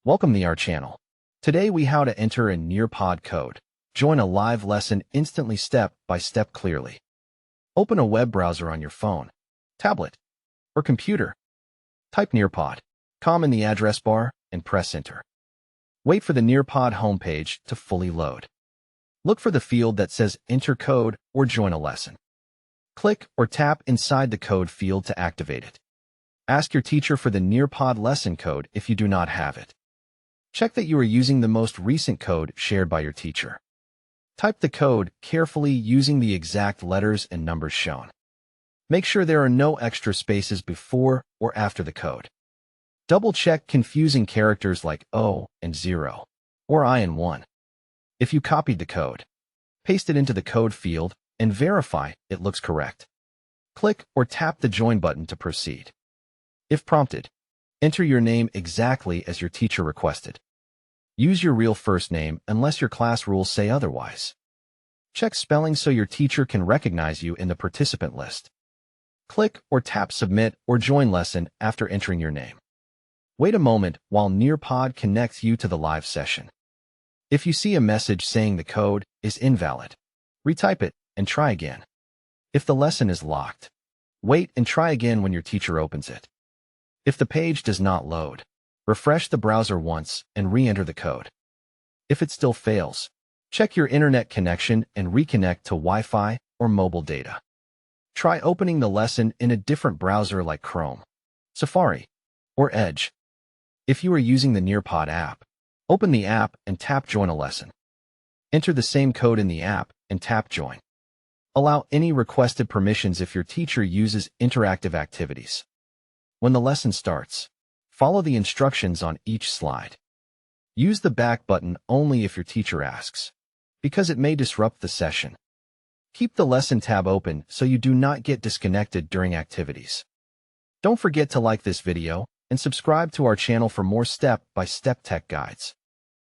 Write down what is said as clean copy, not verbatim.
Welcome to our channel. Today we how to enter a Nearpod code. Join a live lesson instantly step by step clearly. Open a web browser on your phone, tablet, or computer. Type Nearpod.com in the address bar and press enter. Wait for the Nearpod homepage to fully load. Look for the field that says enter code or join a lesson. Click or tap inside the code field to activate it. Ask your teacher for the Nearpod lesson code if you do not have it. Check that you are using the most recent code shared by your teacher. Type the code carefully using the exact letters and numbers shown. Make sure there are no extra spaces before or after the code. Double-check confusing characters like O and 0 or I and 1. If you copied the code, paste it into the code field and verify it looks correct. Click or tap the Join button to proceed. If prompted, enter your name exactly as your teacher requested. Use your real first name unless your class rules say otherwise. Check spelling so your teacher can recognize you in the participant list. Click or tap Submit or Join lesson after entering your name. Wait a moment while Nearpod connects you to the live session. If you see a message saying the code is invalid, retype it and try again. If the lesson is locked, wait and try again when your teacher opens it. If the page does not load, refresh the browser once and re-enter the code. If it still fails, check your internet connection and reconnect to Wi-Fi or mobile data. Try opening the lesson in a different browser like Chrome, Safari, or Edge. If you are using the Nearpod app, open the app and tap Join a lesson. Enter the same code in the app and tap Join. Allow any requested permissions if your teacher uses interactive activities. When the lesson starts, follow the instructions on each slide. Use the back button only if your teacher asks, because it may disrupt the session. Keep the lesson tab open so you do not get disconnected during activities. Don't forget to like this video and subscribe to our channel for more step-by-step tech guides.